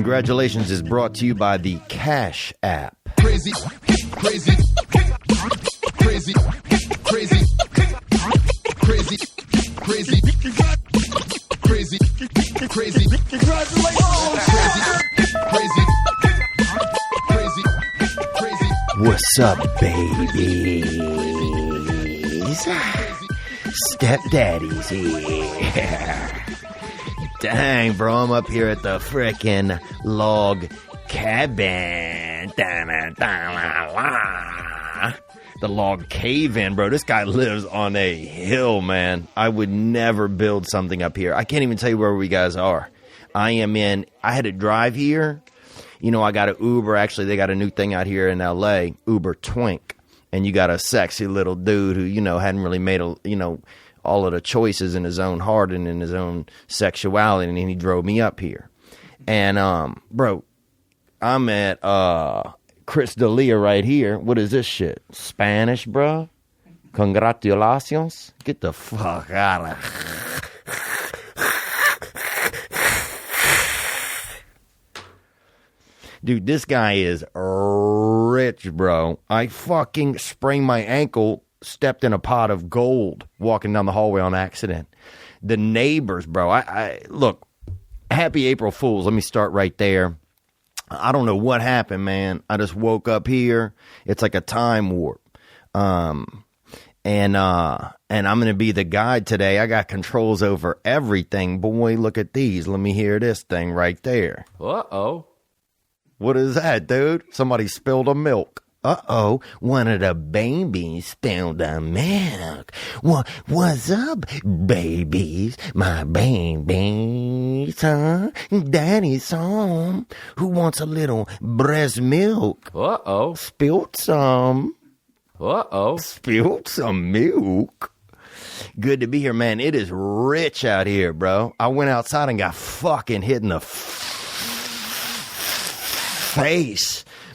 Congratulations is brought to you by the Cash App. Crazy, crazy, crazy, crazy, crazy, crazy, crazy, crazy, congratulations, crazy, crazy, crazy. What's up, babies? Stepdaddy's here. Dang, bro, I'm up here at the frickin' log cabin. The log cave-in, bro. This guy lives on a hill, man. I would never build something up here. I can't even tell you where we guys are. I had to drive here. You know, I got an Uber. Actually, they got a new thing out here in L.A., Uber Twink. And you got a sexy little dude who, you know, hadn't really made all of the choices in his own heart and in his own sexuality, and he drove me up here. And, bro, I'm at Chris D'Elia right here. What is this shit? Spanish, bro? Congratulations? Get the fuck out of Dude, this guy is rich, bro. I fucking sprained my ankle, stepped in a pot of gold walking down the hallway on accident. The neighbors, bro. I look, happy April Fools. Let me start right there. I don't know what happened, man. I just woke up here. It's like a time warp. And I'm going to be the guide today. I got controls over everything. Boy, look at these. Let me hear this thing right there. Uh-oh. What is that, dude? Somebody spilled a milk. Uh-oh, one of the babies spilled the milk. What's up, babies? My babies, huh? Daddy's home. Who wants a little breast milk? Uh-oh. Spilled some. Uh-oh. Spilled some milk. Good to be here, man. It is rich out here, bro. I went outside and got fucking hit in the face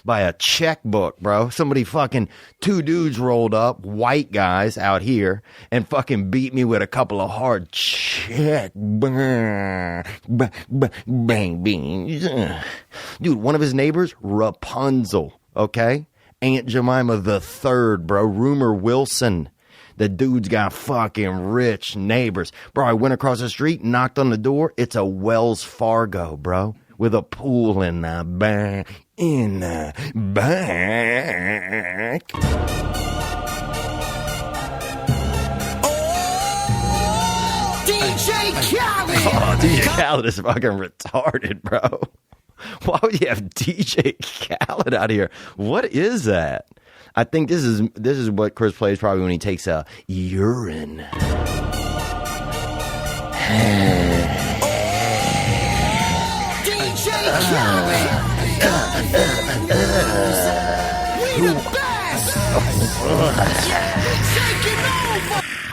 by a checkbook, bro. Somebody fucking, two dudes rolled up, white guys out here, and fucking beat me with a couple of hard check. Bang, bang. Dude, one of his neighbors, Rapunzel, okay? Aunt Jemima the Third, bro. Rumor Wilson. The dude's got fucking rich neighbors. Bro, I went across the street, knocked on the door. It's a Wells Fargo, bro. With a pool in the back. DJ Khaled! Oh, DJ Khaled is fucking retarded, bro. Why would you have DJ Khaled out here? What is that? I think this is what Chris plays probably when he takes a urine.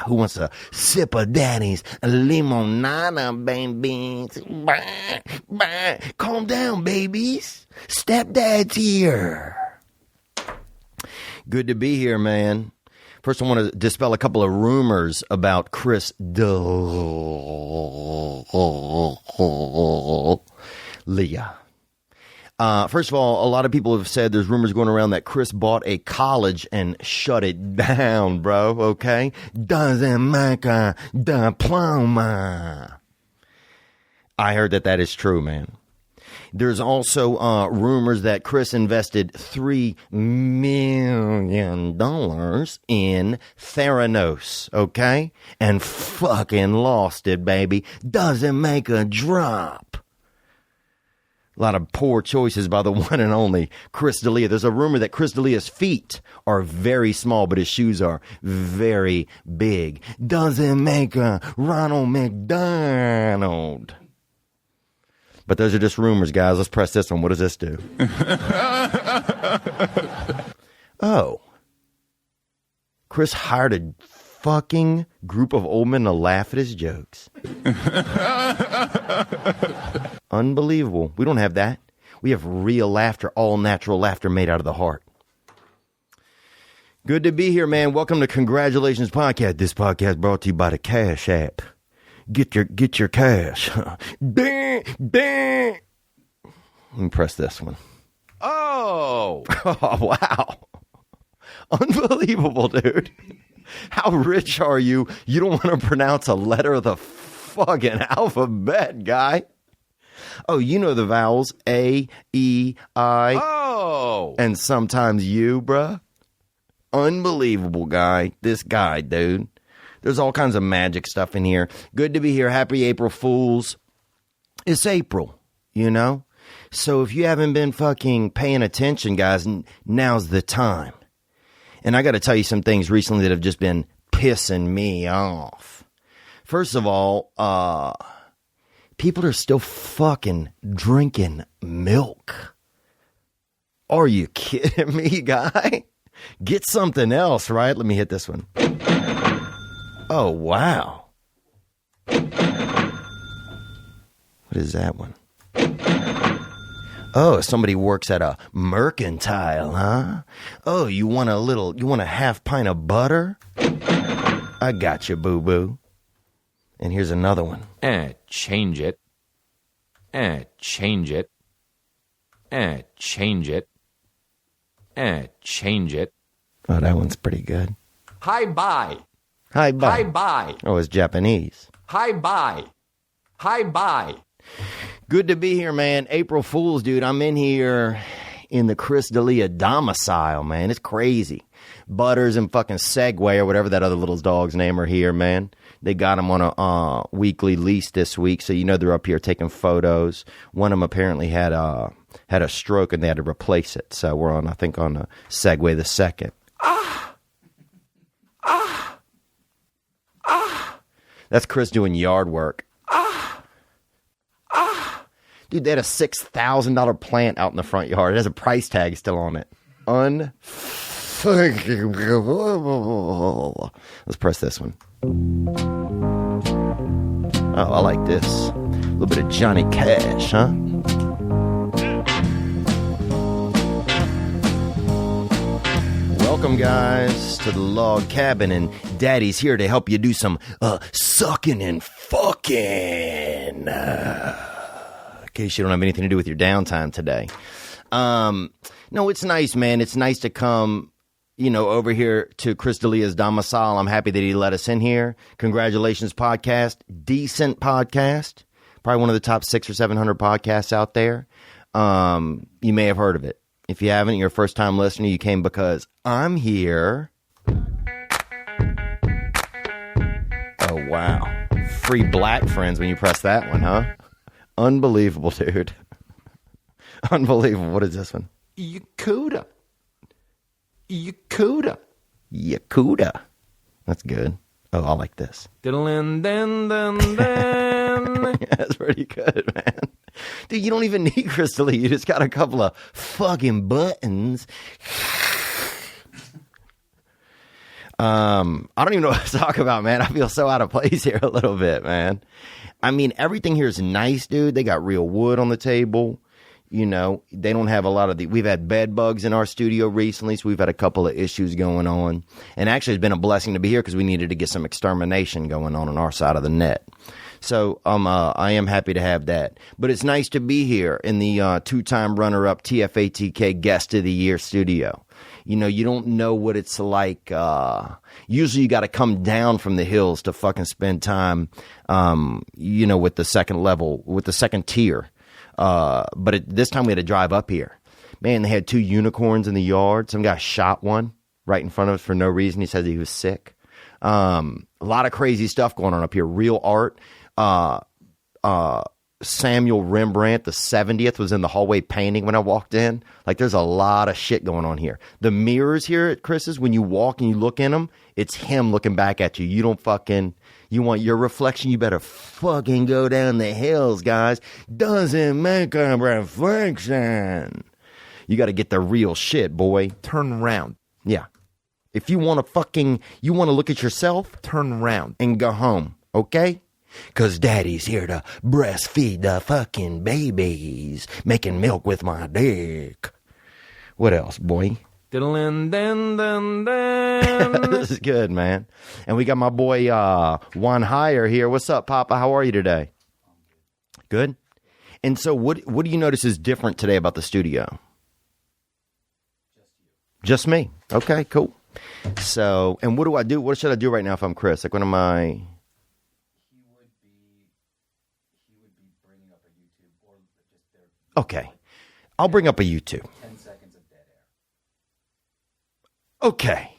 Who wants a sip of Daddy's limonada, babies? Calm down, babies. Stepdad's here. Good to be here, man. First, I want to dispel a couple of rumors about Chris D'Elia. First of all, a lot of people have said there's rumors going around that Chris bought a college and shut it down, bro, okay? Doesn't make a diploma. I heard that is true, man. There's also rumors that Chris invested $3 million in Theranos, okay? And fucking lost it, baby. Doesn't make a drop. A lot of poor choices by the one and only Chris D'Elia. There's a rumor that Chris D'Elia's feet are very small, but his shoes are very big. Doesn't make a Ronald McDonald. But those are just rumors, guys. Let's press this one. What does this do? Oh. Chris hired a fucking group of old men to laugh at his jokes. Unbelievable. We don't have that. We have real laughter, all natural laughter made out of the heart. Good to be here, man. Welcome to Congratulations Podcast. This podcast brought to you by the Cash App. Get your cash. Dang. Let me press this one. Oh. Oh, wow. Unbelievable, dude. How rich are you? You don't want to pronounce a letter of the fucking alphabet, guy. Oh, you know the vowels A, E, I, Oh. and sometimes U, bruh. Unbelievable, guy. This guy, dude. There's all kinds of magic stuff in here. Good to be here. Happy April Fools. It's April, you know? So if you haven't been fucking paying attention, guys, now's the time. And I got to tell you some things recently that have just been pissing me off. First of all, people are still fucking drinking milk. Are you kidding me, guy? Get something else, right? Let me hit this one. Oh, wow. What is that one? Oh, somebody works at a mercantile, huh? Oh, you want a half pint of butter? I got you, boo-boo. And here's another one. Change it. Change it. Change it. Change it. Oh, that one's pretty good. Hi-bye. Hi-bye. Hi-bye. Oh, it's Japanese. Hi-bye. Hi-bye. Good to be here, man. April Fools, dude. I'm in here in the Chris D'Elia domicile, man. It's crazy. Butters and fucking Segway or whatever that other little dog's name are here, man. They got him on a weekly lease this week, so you know they're up here taking photos. One of them apparently had a stroke and they had to replace it. So we're on, I think, on a Segway the second. That's Chris doing yard work. Dude, they had a $6,000 plant out in the front yard. It has a price tag still on it. Let's press this one. Oh, I like this. A little bit of Johnny Cash, huh? Welcome, guys, to the log cabin, and Daddy's here to help you do some sucking and fucking. In case you don't have anything to do with your downtime today. No, it's nice, man. It's nice to come, over here to Chris D'Elia's domicile. I'm happy that he let us in here. Congratulations, podcast. Decent podcast. Probably one of the top 600 or 700 podcasts out there. You may have heard of it. If you haven't, you're a first-time listener. You came because I'm here. Oh, wow. Free black friends when you press that one, huh? Unbelievable, dude. Unbelievable. What is this one? Yakuda. Yakuda. That's good. Oh, I like this. That's pretty good, man. Dude, you don't even need Chris D'Elia. You just got a couple of fucking buttons. I don't even know what to talk about, man. I feel so out of place here a little bit, man. I mean, everything here is nice, dude. They got real wood on the table. They don't have a lot of we've had bed bugs in our studio recently, so we've had a couple of issues going on. And actually, it's been a blessing to be here because we needed to get some extermination going on our side of the net. So I am happy to have that. But it's nice to be here in the two-time runner-up TFATK Guest of the Year studio. You don't know what it's like. Usually you got to come down from the hills to fucking spend time, with the second level, with the second tier. But this time we had to drive up here. Man, they had 2 unicorns in the yard. Some guy shot one right in front of us for no reason. He said he was sick. A lot of crazy stuff going on up here. Real art. Samuel Rembrandt, the 70th, was in the hallway painting when I walked in. Like, there's a lot of shit going on here. The mirrors here at Chris's, when you walk and you look in them, it's him looking back at you. You want your reflection, you better fucking go down the hills, guys. Doesn't make a reflection. You got to get the real shit, boy. Turn around. Yeah. If you want to look at yourself, turn around and go home, okay? Cause Daddy's here to breastfeed the fucking babies, making milk with my dick. What else, boy? This is good, man. And we got my boy Juan Heyer here. What's up, Papa? How are you today? Good. And so what do you notice is different today about the studio? Just me. Okay, cool. So, and what do I do? What should I do right now if I'm Chris? Like, what am I? He would be bringing up a YouTube or just their Okay. I'll bring up a YouTube. 10 seconds of dead air. Okay.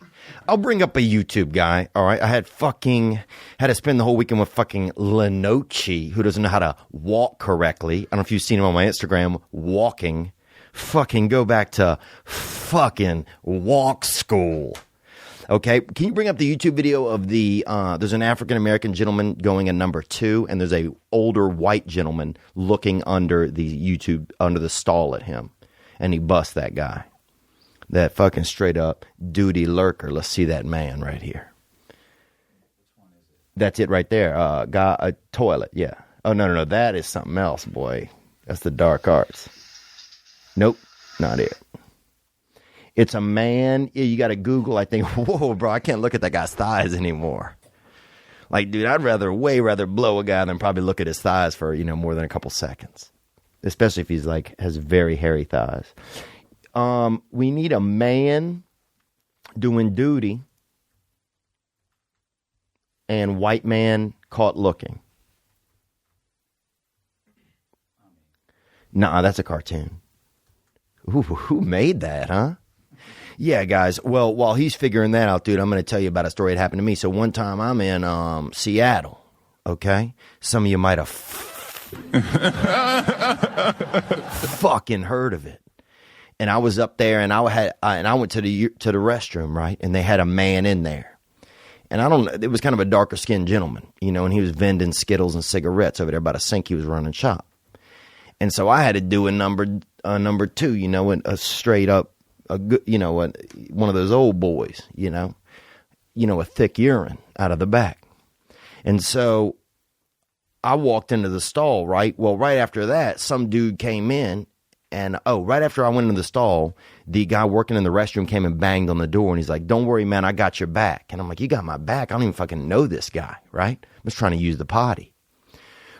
I'll bring up a YouTube guy. All right. I had to spend the whole weekend with fucking Lenoci, who doesn't know how to walk correctly. I don't know if you've seen him on my Instagram walking. Fucking go back to fucking walk school. Okay. Can you bring up the YouTube video of there's an African-American gentleman going in number 2, and there's a older white gentleman looking under the stall at him. And he busts that guy. That fucking straight up duty lurker. Let's see that man right here. That's it right there. A toilet. Yeah. Oh, no. That is something else, boy. That's the dark arts. Nope. Not it. It's a man. You got to Google. I think, whoa, bro, I can't look at that guy's thighs anymore. Like, dude, I'd way rather blow a guy than probably look at his thighs for, more than a couple seconds. Especially if he's has very hairy thighs. We need a man doing duty and white man caught looking. Nah, that's a cartoon. Ooh, who made that, huh? Yeah, guys. Well, while he's figuring that out, dude, I'm going to tell you about a story that happened to me. So one time I'm in Seattle, okay? Some of you might have fucking heard of it. And I was up there, and I went to the restroom, right? And they had a man in there, and it was kind of a darker skinned gentleman, and he was vending Skittles and cigarettes over there by the sink. He was running shop, and so I had to do a number 2, a straight up, one of those old boys, a thick urine out of the back, and so I walked into the stall, right? Well, right after that, some dude came in. And, right after I went into the stall, the guy working in the restroom came and banged on the door. And he's like, "Don't worry, man, I got your back." And I'm like, "You got my back? I don't even fucking know this guy, right? I'm just trying to use the potty."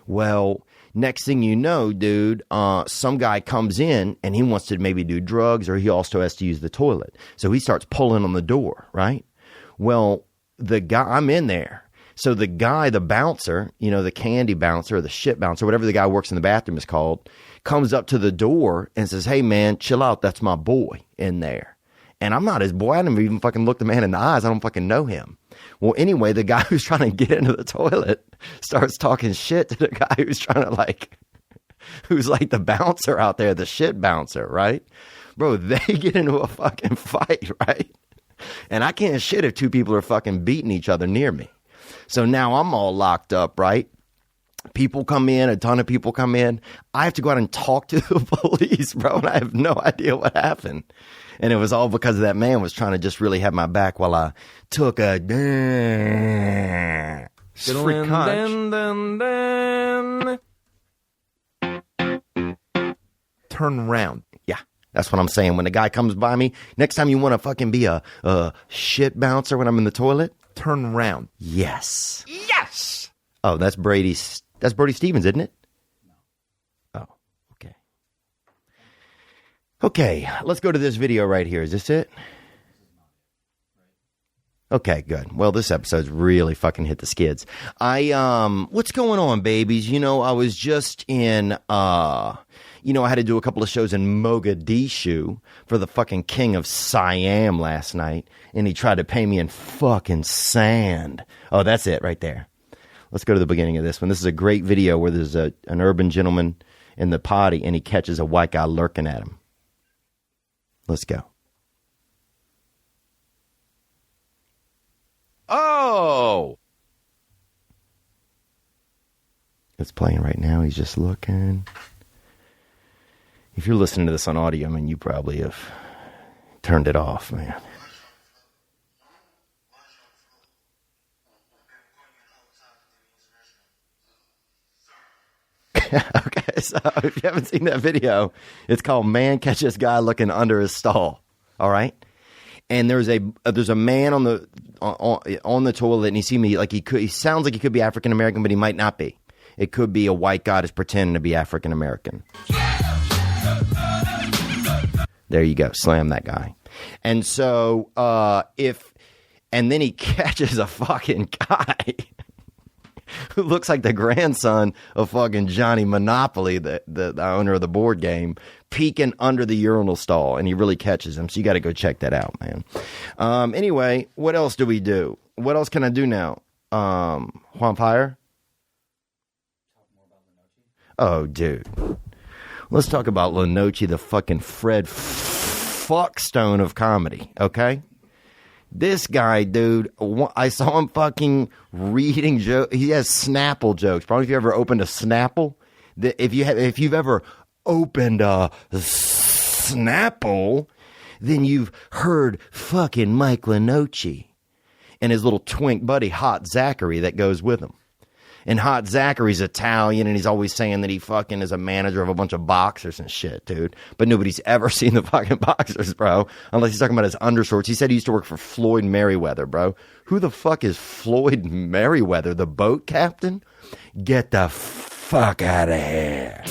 Well, next thing you know, dude, some guy comes in and he wants to maybe do drugs, or he also has to use the toilet. So he starts pulling on the door, right? Well, I'm in there. So the guy, the bouncer, the candy bouncer or the shit bouncer, whatever the guy who works in the bathroom is called, comes up to the door and says, "Hey, man, chill out. That's my boy in there." And I'm not his boy. I didn't even fucking look the man in the eyes. I don't fucking know him. Well, anyway, the guy who's trying to get into the toilet starts talking shit to the guy who's trying to who's like the bouncer out there, the shit bouncer, right? Bro, they get into a fucking fight, right? And I can't shit if 2 people are fucking beating each other near me. So now I'm all locked up, right? People come in, a ton of people come in. I have to go out and talk to the police, bro, and I have no idea what happened. And it was all because that man was trying to just really have my back while I took a free turn around. Yeah, that's what I'm saying. When the guy comes by me, next time you want to fucking be a shit bouncer when I'm in the toilet, turn around. Yes. Yes. Oh, that's Brady Stevens, isn't it? No. Oh, okay. Okay, let's go to this video right here. Is this it? Okay, good. Well, this episode's really fucking hit the skids. What's going on, babies? I was just in, I had to do a couple of shows in Mogadishu for the fucking king of Siam last night, and he tried to pay me in fucking sand. Oh, that's it right there. Let's go to the beginning of this one. This is a great video where there's an urban gentleman in the potty, and he catches a white guy lurking at him. Let's go. Oh! It's playing right now. He's just looking. If you're listening to this on audio, you probably have turned it off, man. Okay, so if you haven't seen that video, it's called "Man Catches Guy Looking Under His Stall." All right, and there's a man on the toilet, and he sounds like he could be African American, but he might not be. It could be a white guy that's pretending to be African American. There you go. Slam that guy. And so and then he catches a fucking guy who looks like the grandson of fucking Johnny Monopoly, the owner of the board game, peeking under the urinal stall, and he really catches him. So you got to go check that out, man. Anyway, what else do we do? What else can I do now? Juan Pyre? Oh, dude. Let's talk about Lenoci, the fucking Fred Fuckstone of comedy, okay? This guy, dude, I saw him fucking reading jokes. He has Snapple jokes. Probably if you ever opened a Snapple. If you've ever opened a Snapple, then you've heard fucking Mike Lenoci and his little twink buddy, Hot Zachary, that goes with him. And Hot Zachary's Italian, and he's always saying that he fucking is a manager of a bunch of boxers and shit, dude. But nobody's ever seen the fucking boxers, bro. Unless he's talking about his undershorts. He said he used to work for Floyd Merriweather, bro. Who the fuck is Floyd Merriweather? The boat captain? Get the fuck out of here.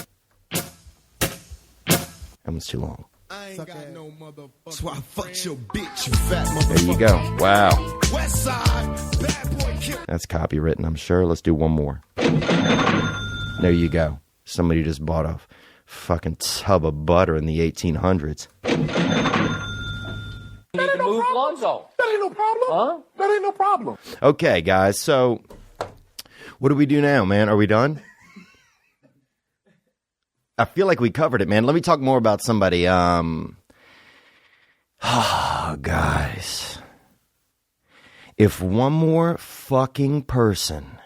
That was too long. I ain't got no motherfucker. So I fucked your bitch, you fat motherfucker. There you go. Wow. West side, bad boy kill. That's copywritten, I'm sure. Let's do one more. There you go. Somebody just bought a fucking tub of butter in the 1800s. That ain't no problem. That ain't no problem. Huh? That ain't no problem. Okay, guys. So, what do we do now, man? Are we done? I feel like we covered it, man. Let me talk more about somebody. Guys. If one more fucking person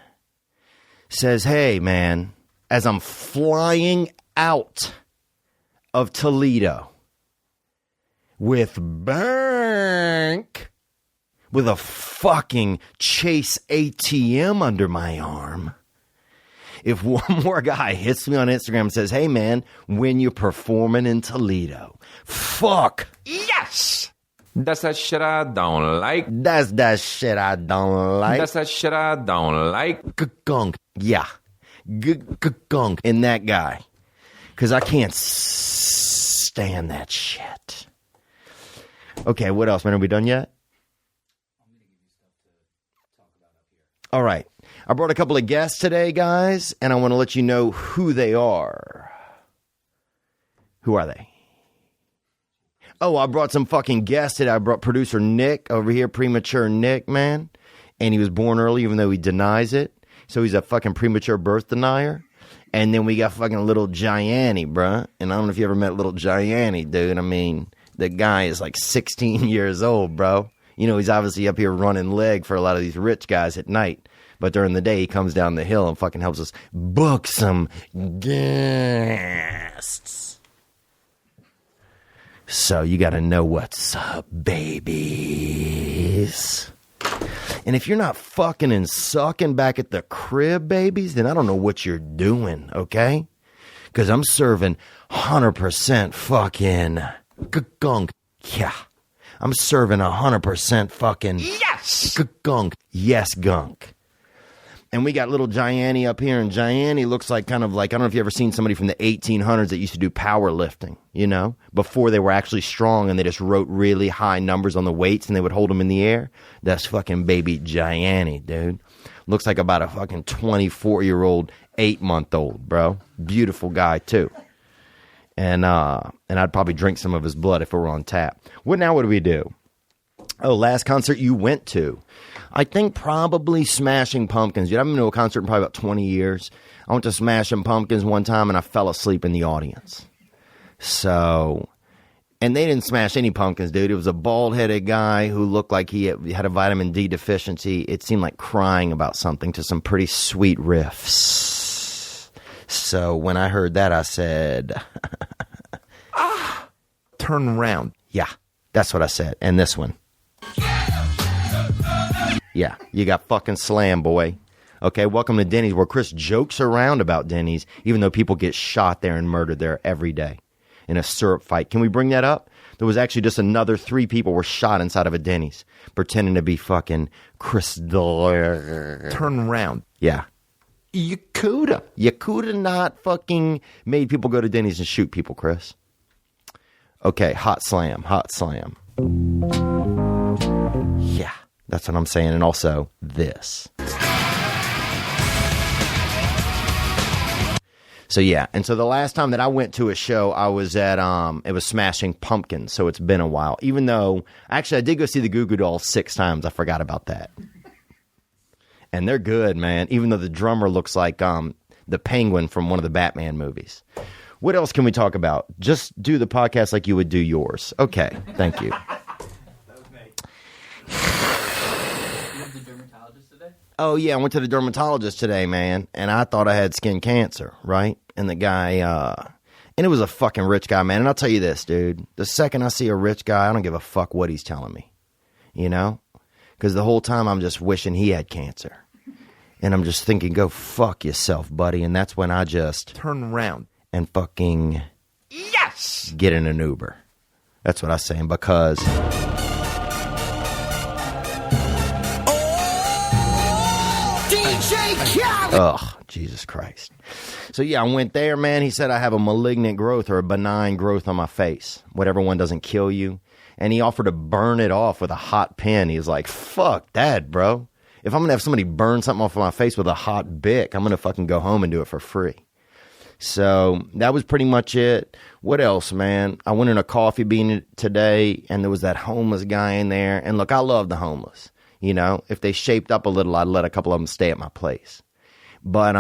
says, hey, man, as I'm flying out of Toledo with bank, with a fucking Chase ATM under my arm, if one more guy hits me on Instagram and says, hey, man, when you're performing in Toledo, fuck yes! That's that shit I don't like. That's that shit I don't like. That's that shit I don't like. Gunk. Yeah. Gunk in that guy. Because I can't stand that shit. Okay, what else, man? Are we done yet? All right. I brought a couple of guests today, guys, and I want to let you know who they are. Who are they? Oh, I brought some fucking guests today. I brought producer Nick over here, premature Nick, man. And he was born early, even though he denies it. So he's a fucking premature birth denier. And then we got fucking little Gianni, bruh. And I don't know if you ever met little Gianni, dude. I mean, the guy is like 16 years old, bro. You know, he's obviously up here running leg for a lot of these rich guys at night. But during the day, he comes down the hill and fucking helps us book some guests. So you got to know what's up, babies. And if you're not fucking and sucking back at the crib, babies, then I don't know what you're doing, okay? Because I'm serving 100% fucking gunk. Yeah. I'm serving 100% fucking yes gunk. Yes, gunk. And we got little Gianni up here, and Gianni looks like kind of like, I don't know if you ever seen somebody from the 1800s that used to do powerlifting, you know, before they were actually strong and they just wrote really high numbers on the weights and they would hold them in the air. That's fucking baby Gianni, dude. Looks like about a fucking 24-year-old, 8-month-old, bro. Beautiful guy, too. And I'd probably drink some of his blood if it were on tap. What do we do? Oh, last concert you went to. I think probably Smashing Pumpkins. I haven't been to a concert in probably about 20 years. I went to Smashing Pumpkins one time and I fell asleep in the audience. So, and they didn't smash any pumpkins, dude. It was a bald-headed guy who looked like he had a vitamin D deficiency. It seemed like crying about something to some pretty sweet riffs. So when I heard that, I said, Turn around. yeah, that's what I said. And this one. Yeah, you got fucking slam, boy. Okay, welcome to Denny's, where Chris jokes around about Denny's, even though people get shot there and murdered there every day in a syrup fight. Can we bring that up? There was actually just another 3 people were shot inside of a Denny's, pretending to be fucking Chris. Turn around. Yeah. You coulda. You could have not fucking made people go to Denny's and shoot people, Chris. Okay, hot slam. Yeah, that's what I'm saying. And also this. So yeah, and so the last time that I went to a show, I was at it was Smashing Pumpkins. So it's been a while. Even though actually I did go see the Goo Goo Dolls 6 times. I forgot about that. And they're good, man. Even though the drummer looks like the Penguin from one of the Batman movies. What else can we talk about? Just do the podcast like you would do yours. Okay, thank you. Oh, yeah, I went to the dermatologist today, man, and I thought I had skin cancer, right? And the guy, and it was a fucking rich guy, man. And I'll tell you this, dude. The second I see a rich guy, I don't give a fuck what he's telling me, you know? Because the whole time I'm just wishing he had cancer. And I'm just thinking, go fuck yourself, buddy. And that's when I just Turn around. and fucking, yes, get in an Uber. That's what I'm saying, because... Ugh, Jesus Christ. So yeah, I went there, man. He said I have a malignant growth or a benign growth on my face. Whatever one doesn't kill you. And he offered to burn it off with a hot pen. He was like, fuck that, bro. If I'm going to have somebody burn something off of my face with a hot Bic, I'm going to fucking go home and do it for free. So that was pretty much it. What else, man? I went in a Coffee Bean today, and there was that homeless guy in there. And look, I love the homeless. You know, if they shaped up a little, I'd let a couple of them stay at my place. But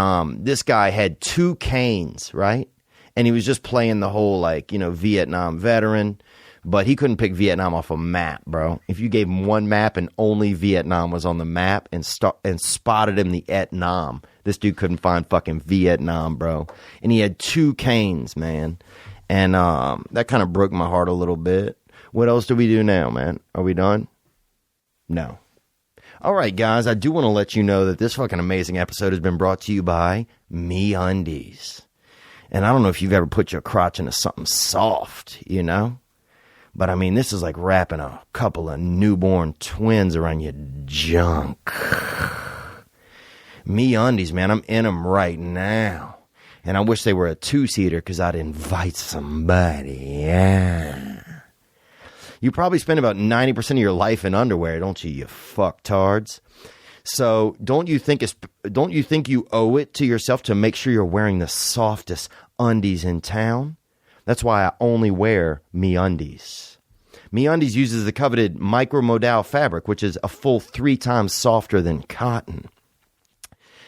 this guy had 2 canes, right? And he was just playing the whole, like, you know, Vietnam veteran. But he couldn't pick Vietnam off a map, bro. If you gave him one map and only Vietnam was on the map and spotted him the Vietnam, this dude couldn't find fucking Vietnam, bro. And he had 2 canes, man. And that kind of broke my heart a little bit. What else do we do now, man? Are we done? No. All right, guys, I do want to let you know that this fucking amazing episode has been brought to you by MeUndies. And I don't know if you've ever put your crotch into something soft, you know? But, I mean, this is like wrapping a couple of newborn twins around your junk. MeUndies, man, I'm in them right now. And I wish they were a 2-seater because I'd invite somebody, yeah. You probably spend about 90% of your life in underwear, don't you, you fucktards? So don't you think you owe it to yourself to make sure you're wearing the softest undies in town? That's why I only wear MeUndies. MeUndies uses the coveted micromodal fabric, which is a full 3 times softer than cotton.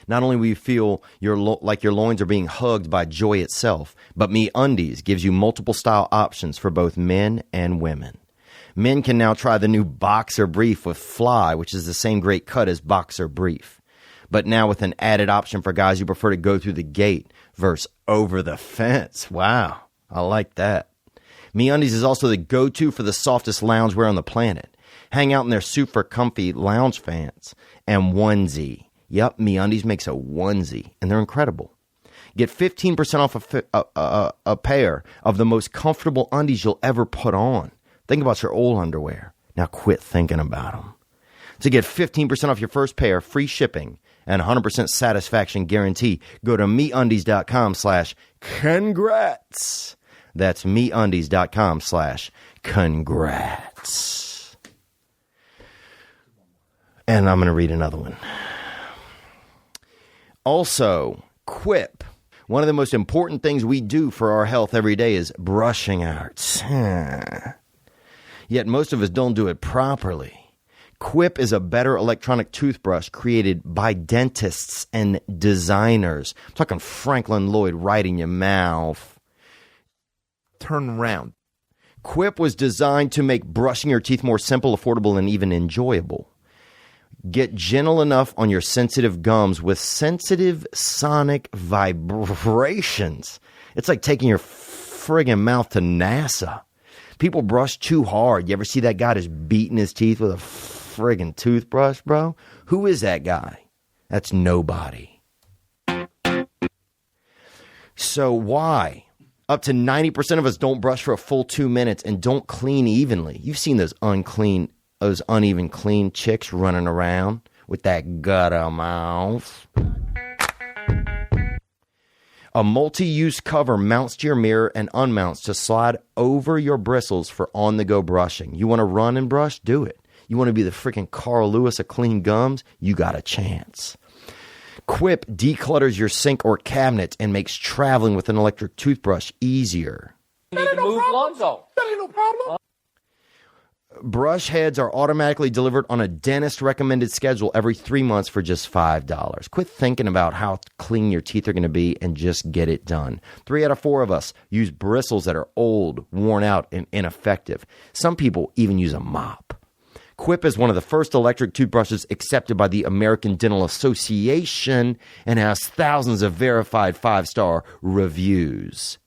Not only will you feel like your loins are being hugged by joy itself, but MeUndies gives you multiple style options for both men and women. Men can now try the new boxer brief with fly, which is the same great cut as boxer brief. But now with an added option for guys who prefer to go through the gate versus over the fence. Wow, I like that. MeUndies is also the go-to for the softest loungewear on the planet. Hang out in their super comfy lounge pants and onesie. Yep, MeUndies makes a onesie, and they're incredible. Get 15% off a pair of the most comfortable undies you'll ever put on. Think about your old underwear. Now quit thinking about them. To get 15% off your first pair, free shipping, and 100% satisfaction guarantee, go to MeUndies.com/congrats. That's MeUndies.com/congrats. And I'm going to read another one. Also, Quip. One of the most important things we do for our health every day is brushing our teeth. Yet most of us don't do it properly. Quip is a better electronic toothbrush created by dentists and designers. I'm talking Franklin Lloyd right in your mouth. Turn around. Quip was designed to make brushing your teeth more simple, affordable, and even enjoyable. Get gentle enough on your sensitive gums with sensitive sonic vibrations. It's like taking your friggin' mouth to NASA. People brush too hard. You ever see that guy just beating his teeth with a friggin' toothbrush, bro? Who is that guy? That's nobody. So why? Up to 90% of us don't brush for a full 2 minutes and don't clean evenly. You've seen those uneven clean chicks running around with that gutter mouth. A multi-use cover mounts to your mirror and unmounts to slide over your bristles for on-the-go brushing. You want to run and brush? Do it. You want to be the freaking Carl Lewis of clean gums? You got a chance. Quip declutters your sink or cabinet and makes traveling with an electric toothbrush easier. You need to move Lonzo. That ain't no problem. Brush heads are automatically delivered on a dentist-recommended schedule every 3 months for just $5. Quit thinking about how clean your teeth are going to be and just get it done. 3 out of 4 of us use bristles that are old, worn out, and ineffective. Some people even use a mop. Quip is one of the first electric toothbrushes accepted by the American Dental Association and has thousands of verified 5-star reviews.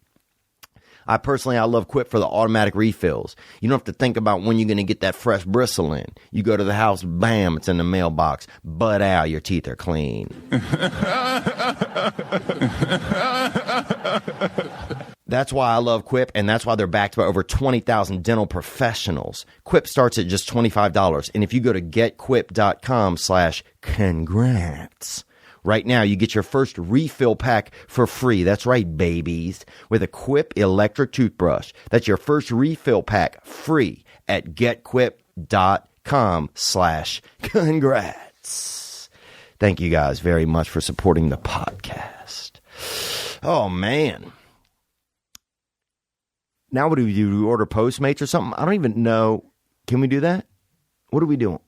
I love Quip for the automatic refills. You don't have to think about when you're going to get that fresh bristle in. You go to the house, bam, it's in the mailbox. But out, your teeth are clean. That's why I love Quip, and that's why they're backed by over 20,000 dental professionals. Quip starts at just $25, and if you go to getquip.com/congrats, right now, you get your first refill pack for free. That's right, babies. With a Quip electric toothbrush. That's your first refill pack free at getquip.com/congrats. Thank you guys very much for supporting the podcast. Oh, man. Now what do we do? Do we order Postmates or something? I don't even know. Can we do that? What are we doing?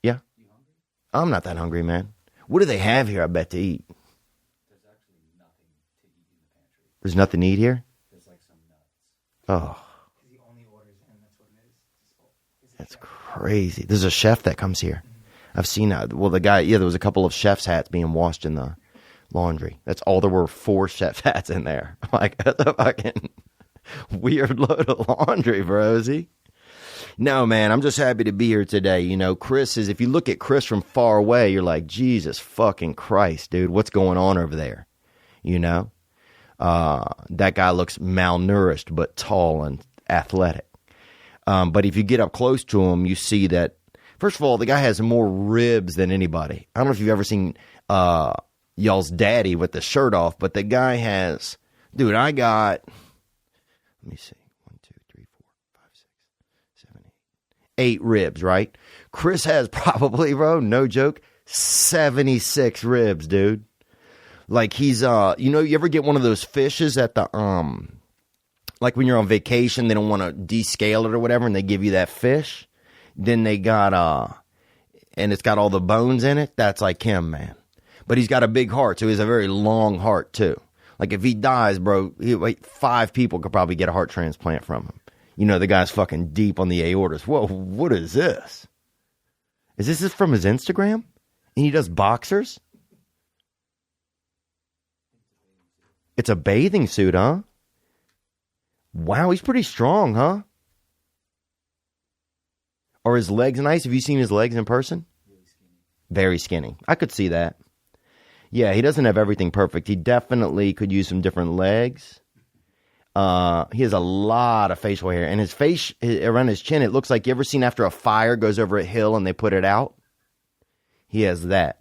Yeah? I'm not that hungry, man. What do they have here, I bet, to eat? There's actually nothing to eat in the pantry. There's nothing to eat here? There's like some nuts. Oh, He only orders in, that's what it is. that's crazy. There's a chef that comes here. I've seen that. Well, there was a couple of chef's hats being washed in the laundry. That's all. There were 4 chef's hats in there. Like, that's a fucking weird load of laundry, brosy. No, man, I'm just happy to be here today. You know, if you look at Chris from far away, you're like, Jesus fucking Christ, dude, what's going on over there? You know? That guy looks malnourished, but tall and athletic. But if you get up close to him, you see that, first of all, the guy has more ribs than anybody. I don't know if you've ever seen y'all's daddy with the shirt off, but the guy has, dude, let me see. 1, 2, 3, 4, 5, 6, 7, 8 ribs, right? Chris has probably, bro, no joke, 76 ribs, dude. Like he's, you ever get one of those fishes at the, like when you're on vacation, they don't want to descale it or whatever, and they give you that fish. Then they got, and it's got all the bones in it. That's like him, man. But he's got a big heart, so he has a very long heart, too. Like, if he dies, bro, 5 people could probably get a heart transplant from him. You know, the guy's fucking deep on the aortas. Whoa, what is this? Is this from his Instagram? And he does boxers? It's a bathing suit, huh? Wow, he's pretty strong, huh? Are his legs nice? Have you seen his legs in person? Very skinny. I could see that. Yeah, he doesn't have everything perfect. He definitely could use some different legs. He has a lot of facial hair. And his face, around his chin, it looks like, you ever seen after a fire goes over a hill and they put it out? He has that.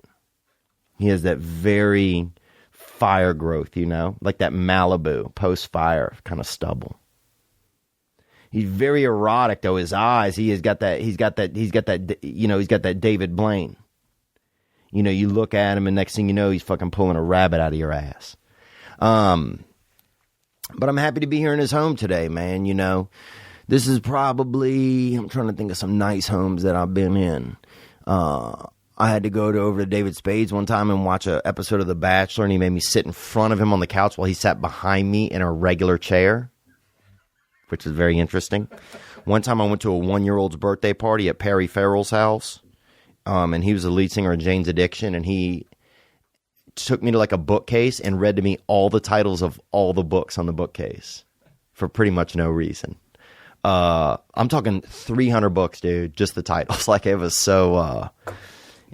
He has that very fire growth, like that Malibu post-fire kind of stubble. He's very erotic, though. His eyes, he's got that David Blaine. You look at him and next thing you know, he's fucking pulling a rabbit out of your ass. But I'm happy to be here in his home today, man. This is probably, I'm trying to think of some nice homes that I've been in. I had to go over to David Spade's one time and watch an episode of The Bachelor, and he made me sit in front of him on the couch while he sat behind me in a regular chair, which is very interesting. One time I went to a 1-year-old's birthday party at Perry Farrell's house. And he was the lead singer of Jane's Addiction, and he took me to like a bookcase and read to me all the titles of all the books on the bookcase for pretty much no reason. I'm talking 300 books, dude, just the titles. Like, it was so,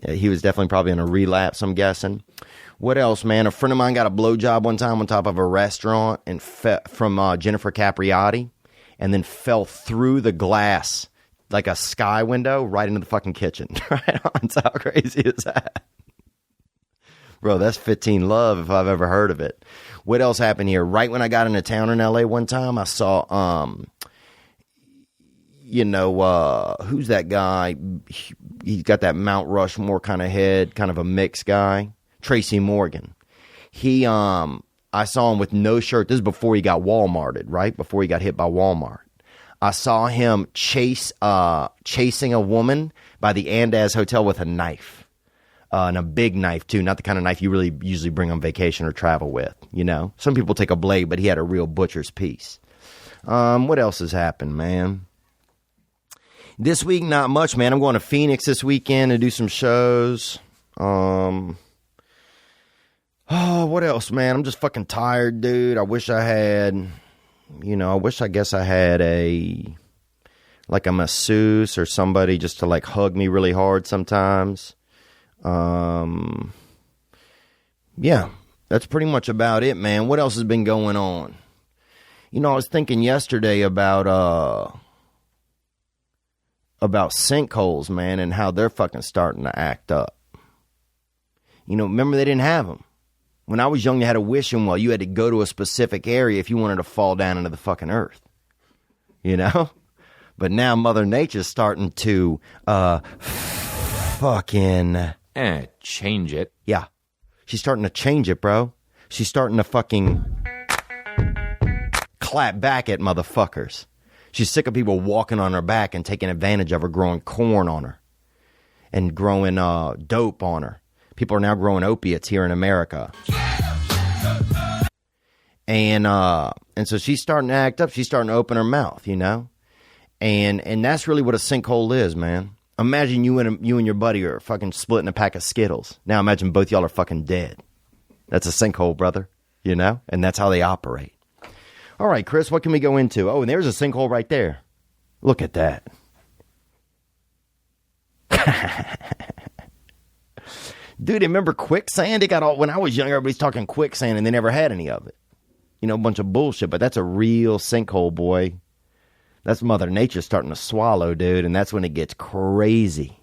he was definitely probably in a relapse, I'm guessing. What else, man? A friend of mine got a blowjob one time on top of a restaurant and from Jennifer Capriati, and then fell through the glass like a sky window right into the fucking kitchen. Right on. So how crazy is that? Bro, that's 15 love if I've ever heard of it. What else happened here? Right when I got into town in LA one time, I saw, who's that guy? He's got that Mount Rushmore kind of head, kind of a mixed guy. Tracy Morgan. I saw him with no shirt. This is before he got Walmarted, right? Before he got hit by Walmart. I saw him chasing a woman by the Andaz Hotel with a knife. And a big knife, too. Not the kind of knife you really usually bring on vacation or travel with, you know? Some people take a blade, but he had a real butcher's piece. What else has happened, man? This week, not much, man. I'm going to Phoenix this weekend to do some shows. Oh, what else, man? I'm just fucking tired, dude. I wish I had, I guess I had a masseuse or somebody just to, like, hug me really hard sometimes. Yeah, that's pretty much about it, man. What else has been going on? I was thinking yesterday about sinkholes, man, and how they're fucking starting to act up. Remember they didn't have them. When I was young, they had a wishing well. You had to go to a specific area if you wanted to fall down into the fucking earth. But now Mother Nature's starting to, change it. Yeah. She's starting to change it, bro. She's starting to fucking clap back at motherfuckers. She's sick of people walking on her back and taking advantage of her, growing corn on her and growing dope on her. People are now growing opiates here in America. And so she's starting to act up. She's starting to open her mouth, And that's really what a sinkhole is, man. Imagine you and your buddy are fucking splitting a pack of Skittles. Now imagine both y'all are fucking dead. That's a sinkhole, brother. And that's how they operate. All right, Chris, what can we go into? Oh, and there's a sinkhole right there. Look at that. Dude, remember quicksand? When I was younger, everybody's talking quicksand and they never had any of it. A bunch of bullshit, but that's a real sinkhole, boy. That's Mother Nature starting to swallow, dude, and that's when it gets crazy.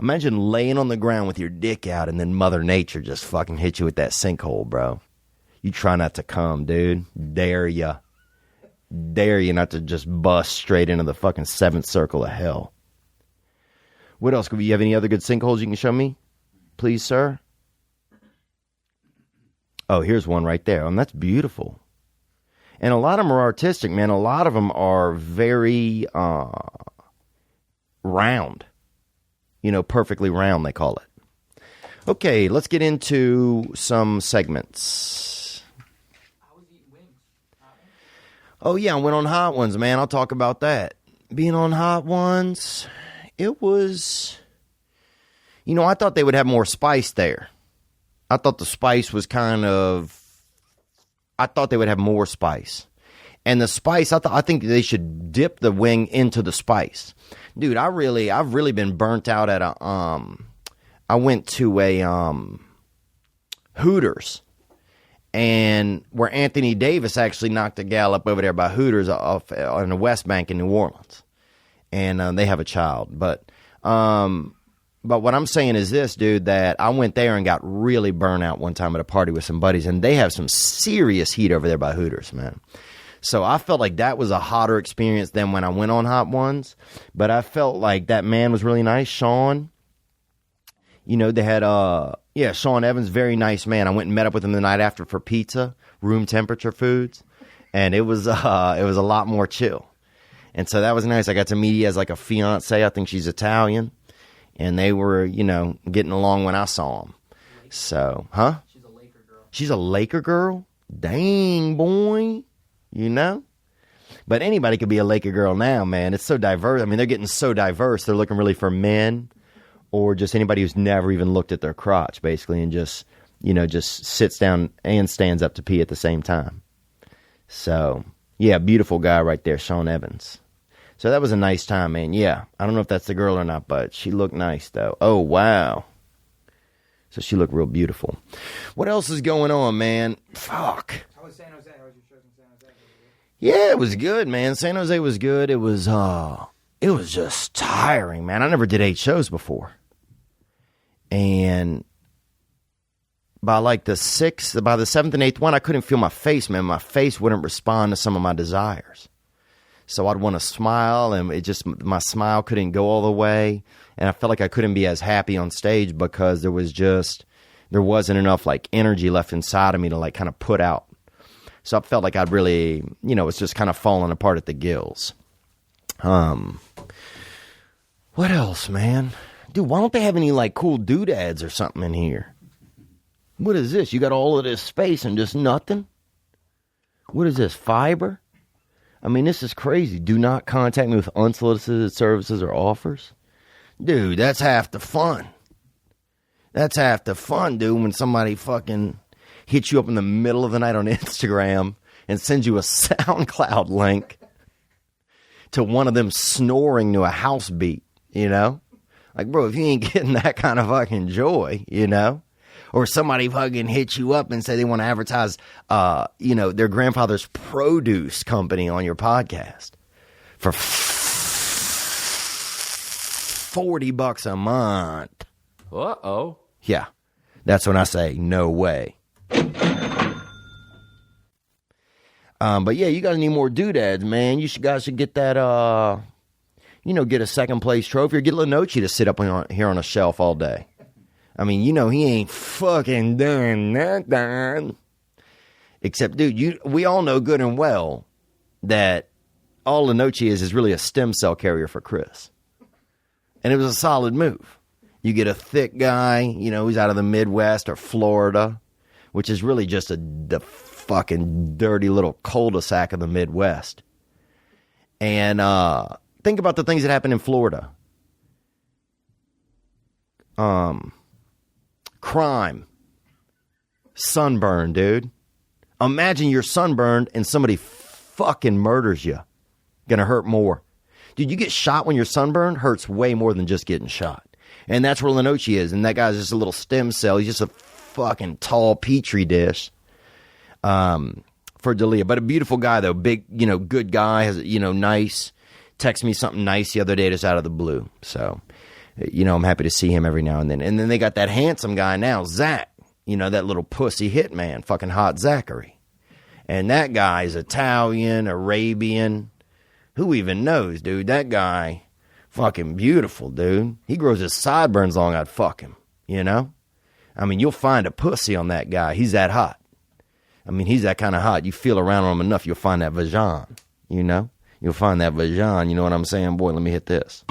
Imagine laying on the ground with your dick out and then Mother Nature just fucking hit you with that sinkhole, bro. You try not to come, dude. Dare ya. Dare you not to just bust straight into the fucking seventh circle of hell. What else? Do you have any other good sinkholes you can show me? Please, sir? Oh, here's one right there. And that's beautiful. And a lot of them are artistic, man. A lot of them are very round. Perfectly round, they call it. Okay, let's get into some segments. Oh, yeah, I went on Hot Ones, man. I'll talk about that. Being on Hot Ones, it was... I thought they would have more spice there. I thought the spice was I thought they would have more spice. And the spice, I think they should dip the wing into the spice. Dude, I've really been burnt out at I went to a Hooters, and where Anthony Davis actually knocked a gal up over there by Hooters off on the West Bank in New Orleans. And they have a child. But what I'm saying is this, dude, that I went there and got really burnt out one time at a party with some buddies, and they have some serious heat over there by Hooters, man. So I felt like that was a hotter experience than when I went on Hot Ones. But I felt like that man was really nice, Sean. They had, Sean Evans, very nice man. I went and met up with him the night after for pizza, room temperature foods, and it was a lot more chill. And so that was nice. I got to meet you as like a fiance. I think she's Italian. And they were, getting along when I saw them. So, huh? She's a Laker girl. She's a Laker girl? Dang, boy. But anybody could be a Laker girl now, man. It's so diverse. I mean, they're getting so diverse. They're looking really for men or just anybody who's never even looked at their crotch, basically, and just sits down and stands up to pee at the same time. So, yeah, beautiful guy right there, Sean Evans. So that was a nice time, man. Yeah, I don't know if that's the girl or not, but she looked nice, though. Oh, wow. So she looked real beautiful. What else is going on, man? Fuck. How was San Jose? How was your shows in San Jose? Yeah, it was good, man. San Jose was good. It was just tiring, man. I never did 8 shows before. And by like by the 7th and 8th one, I couldn't feel my face, man. My face wouldn't respond to some of my desires. So I'd want to smile, and my smile couldn't go all the way. And I felt like I couldn't be as happy on stage because there wasn't enough like energy left inside of me to like kind of put out. So I felt like I'd really, it's just kind of falling apart at the gills. What else, man? Dude, why don't they have any like cool doodads or something in here? What is this? You got all of this space and just nothing? What is this, fiber? I mean, this is crazy. Do not contact me with unsolicited services or offers. Dude, that's half the fun. That's half the fun, dude, when somebody fucking hits you up in the middle of the night on Instagram and sends you a SoundCloud link to one of them snoring to a house beat, Like, bro, if you ain't getting that kind of fucking joy, Or somebody fucking hits you up and say they want to advertise, their grandfather's produce company on your podcast for $40 a month. Uh-oh. Yeah, that's when I say no way. But yeah, you guys need more doodads, man. Guys should get that, get a second place trophy or get Lenoci to sit up here on a shelf all day. I mean, he ain't fucking done nothing. Except, dude, we all know good and well that all Lenoci is really a stem cell carrier for Chris. And it was a solid move. You get a thick guy, who's out of the Midwest or Florida, which is really just the fucking dirty little cul-de-sac of the Midwest. And think about the things that happen in Florida. Crime. Sunburn, dude. Imagine you're sunburned and somebody fucking murders you. Gonna hurt more. Dude, you get shot when you're sunburned, hurts way more than just getting shot. And that's where Lenoci is. And that guy's just a little stem cell. He's just a fucking tall petri dish for D'Elia. But a beautiful guy, though. Big, good guy. Has, nice. Texted me something nice the other day just out of the blue. So, I'm happy to see him every now and then. And then they got that handsome guy now, Zach. That little pussy hitman, fucking hot Zachary. And that guy is Italian, Arabian. Who even knows, dude? That guy, fucking beautiful, dude. He grows his sideburns long, I'd fuck him, I mean, you'll find a pussy on that guy. He's that hot. I mean, he's that kind of hot. You feel around him enough, you'll find that vagin, You'll find that vagin, you know what I'm saying? Boy, let me hit this.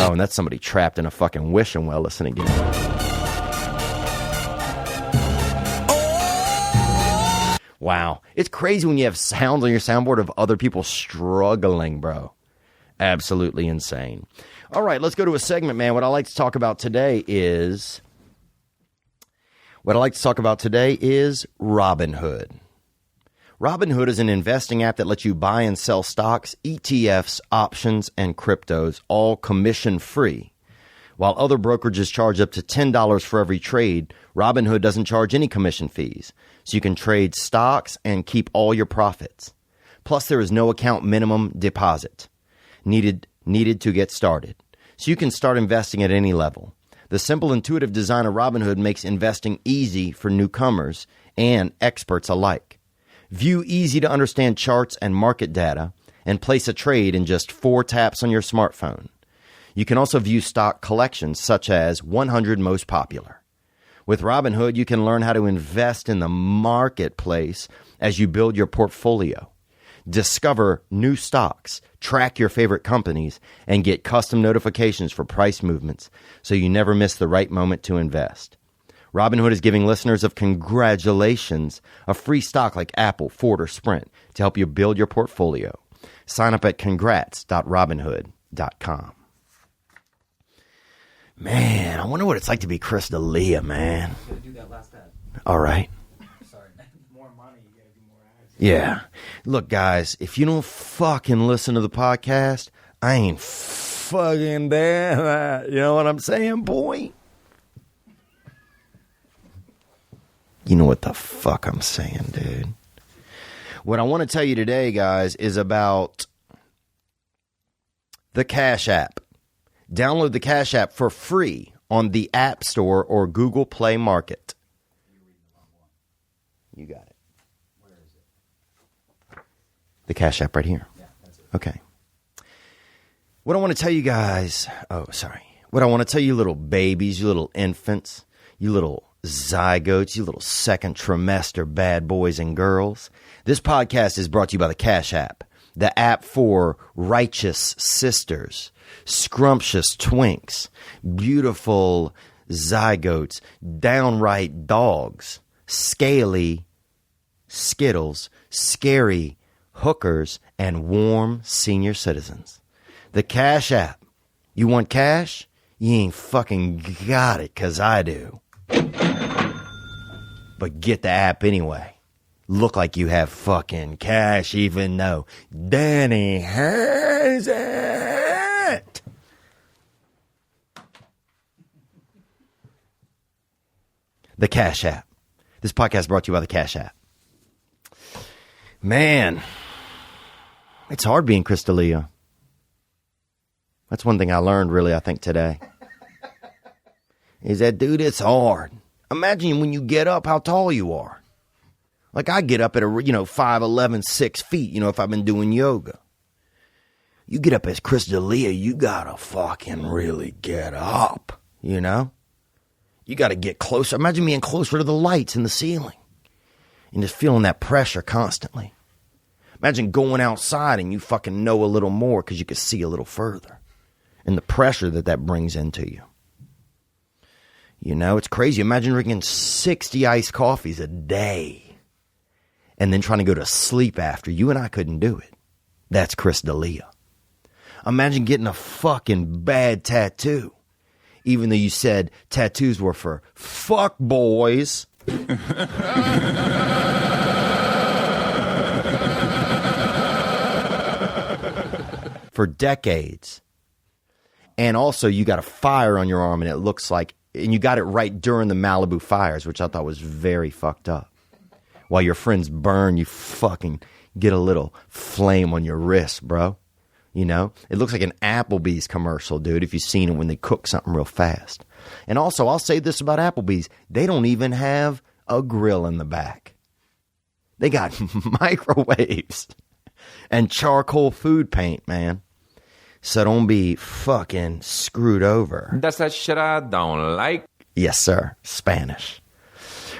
Oh, and that's somebody trapped in a fucking wishing well listening again. Wow. It's crazy when you have sounds on your soundboard of other people struggling, bro. Absolutely insane. All right, let's go to a segment, man. What I like to talk about today is Robinhood. Robinhood is an investing app that lets you buy and sell stocks, ETFs, options, and cryptos, all commission-free. While other brokerages charge up to $10 for every trade, Robinhood doesn't charge any commission fees, so you can trade stocks and keep all your profits. Plus, there is no account minimum deposit needed to get started, so you can start investing at any level. The simple, intuitive design of Robinhood makes investing easy for newcomers and experts alike. View easy-to-understand charts and market data, and place a trade in just 4 taps on your smartphone. You can also view stock collections, such as 100 most popular. With Robinhood, you can learn how to invest in the marketplace as you build your portfolio. Discover new stocks, track your favorite companies, and get custom notifications for price movements so you never miss the right moment to invest. Robinhood is giving listeners of Congratulations a free stock like Apple, Ford, or Sprint to help you build your portfolio. Sign up at congrats.robinhood.com. Man, I wonder what it's like to be Chris D'Elia, man. Gotta do that last ad. All right. Sorry, more money, you gotta do more ads. Yeah. Look, guys, if you don't fucking listen to the podcast, I ain't fucking damn that. You know what I'm saying, boy? You know what the fuck I'm saying, dude. What I want to tell you today, guys, is about the Cash App. Download the Cash App for free on the App Store or Google Play Market. You got it. Where is it? The Cash App right here. Yeah, that's it. Okay. What I want to tell you guys, what I want to tell you little babies, you little infants, you little zygotes, you little second trimester bad boys and girls. This podcast is brought to you by the Cash App, the app for righteous sisters, scrumptious twinks, beautiful zygotes, downright dogs, scaly skittles, scary hookers, and warm senior citizens. The Cash App. You want cash? You ain't fucking got it, 'cause I do. But get the app anyway. Look like you have fucking cash even though Danny has it. The Cash App. This podcast brought to you by the Cash App. Man, it's hard being Crystalia. That's one thing I learned, really, I think, today. Is that, dude, it's hard. Imagine when you get up how tall you are. Like, I get up at 5'11", 6 feet, if I've been doing yoga. You get up as Crystalia, you gotta fucking really get up, You gotta get closer. Imagine being closer to the lights in the ceiling. And just feeling that pressure constantly. Imagine going outside and you fucking know a little more because you can see a little further. And the pressure that brings into you. It's crazy. Imagine drinking 60 iced coffees a day. And then trying to go to sleep after. You and I couldn't do it. That's Crystalia. Imagine getting a fucking bad tattoo. Even though you said tattoos were for fuck boys. For decades. And also you got a fire on your arm and it looks like, and you got it right during the Malibu fires, which I thought was very fucked up. While your friends burn, you fucking get a little flame on your wrist, bro. It looks like an Applebee's commercial, dude, if you've seen it when they cook something real fast. And also, I'll say this about Applebee's. They don't even have a grill in the back. They got microwaves and charcoal food paint, man. So don't be fucking screwed over. That's that shit I don't like. Yes, sir. Spanish.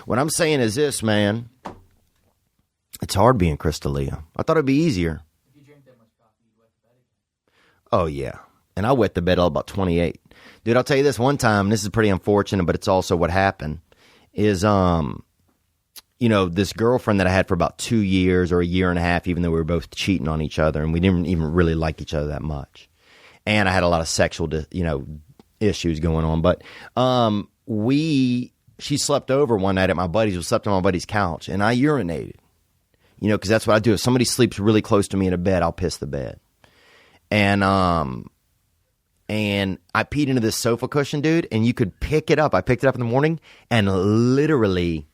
What I'm saying is this, man. It's hard being Crystalia. I thought it'd be easier. If you drink that much coffee, you wet the bed again. Oh, yeah. And I wet the bed all about 28. Dude, I'll tell you this one time. This is pretty unfortunate, but it's also what happened. Is, this girlfriend that I had for about 2 years or a year and a half, even though we were both cheating on each other, and we didn't even really like each other that much. And I had a lot of sexual, issues going on. But she slept over one night at my buddy's. We slept on my buddy's couch, and I urinated. Because that's what I do. If somebody sleeps really close to me in a bed, I'll piss the bed. And I peed into this sofa cushion, dude, and you could pick it up. I picked it up in the morning, and literally,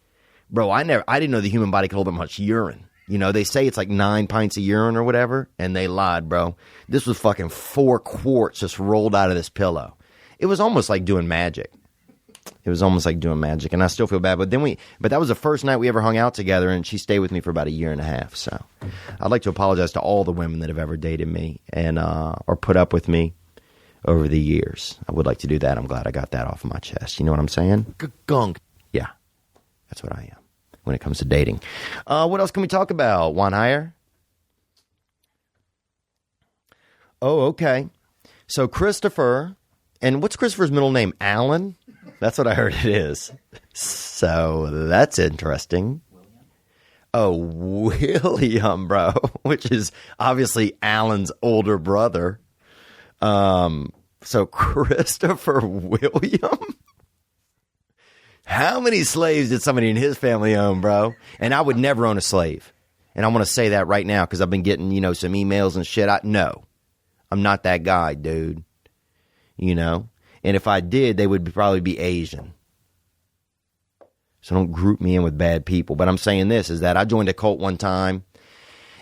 bro, I didn't know the human body could hold that much urine. They say it's like 9 pints of urine or whatever, and they lied, bro. This was fucking 4 quarts just rolled out of this pillow. It was almost like doing magic. And I still feel bad. But that was the first night we ever hung out together, and she stayed with me for about a year and a half. So I'd like to apologize to all the women that have ever dated me and or put up with me over the years. I would like to do that. I'm glad I got that off of my chest. You know what I'm saying? Gunk. Yeah, that's what I am when it comes to dating. What else can we talk about? Juan Hire? Oh, okay. So Christopher, and what's Christopher's middle name? Alan? That's what I heard it is. So that's interesting. Oh, William, bro, which is obviously Alan's older brother. So Christopher William? How many slaves did somebody in his family own, bro? And I would never own a slave. And I want to say that right now because I've been getting, some emails and shit. No, I'm not that guy, dude. And if I did, they would probably be Asian. So don't group me in with bad people. But I'm saying this is that I joined a cult one time.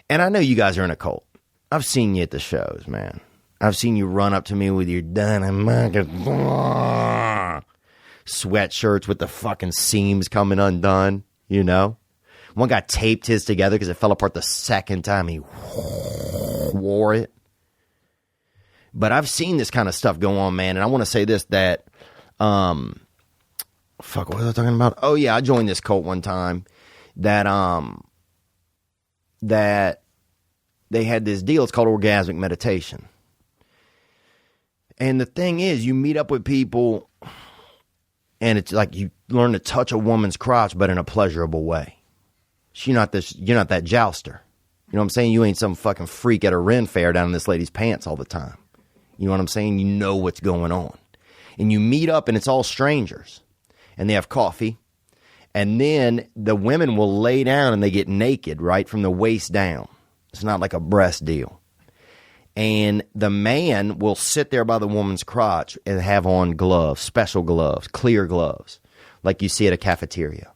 And I know you guys are in a cult. I've seen you at the shows, man. I've seen you run up to me with your sweatshirts with the fucking seams coming undone, you know? One guy taped his together because it fell apart the second time he wore it. But I've seen this kind of stuff go on, man, and I want to say this, that, what was I talking about? Oh, yeah, I joined this cult one time that they had this deal. It's called orgasmic meditation. And the thing is, you meet up with people, and it's like you learn to touch a woman's crotch, but in a pleasurable way. You're not that jouster. You know what I'm saying? You ain't some fucking freak at a Ren fair down in this lady's pants all the time. You know what I'm saying? You know what's going on. And you meet up, and it's all strangers. And they have coffee. And then the women will lay down, and they get naked, right, from the waist down. It's not like a breast deal. And the man will sit there by the woman's crotch and have on gloves, special gloves, clear gloves, like you see at a cafeteria.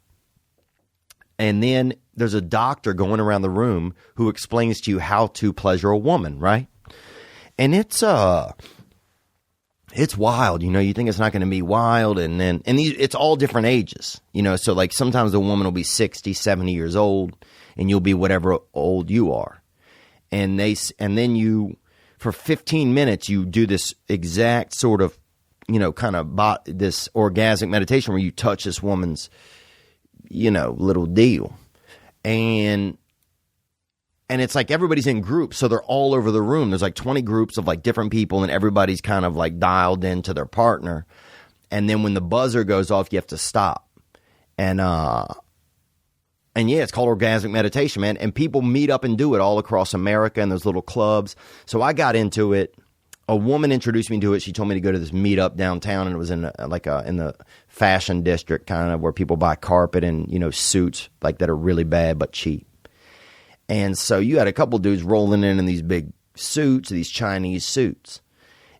And then there's a doctor going around the room who explains to you how to pleasure a woman, right? And it's wild, you know. You think it's not going to be wild, and it's all different ages, you know. So like sometimes the woman will be 60, 70 years old, and you'll be whatever old you are. And then you, for 15 minutes, you do this exact sort of, you know, kind of this orgasmic meditation where you touch this woman's, you know, little deal. And it's like everybody's in groups, so they're all over the room. There's like 20 groups of like different people, and everybody's kind of like dialed into their partner. And then when the buzzer goes off, you have to stop. And yeah, it's called orgasmic meditation, man. And people meet up and do it all across America in those little clubs. So I got into it. A woman introduced me to it. She told me to go to this meetup downtown, and it was in the fashion district, kind of where people buy carpet and, you know, suits like that are really bad but cheap. And so you had a couple dudes rolling in these big suits, these Chinese suits,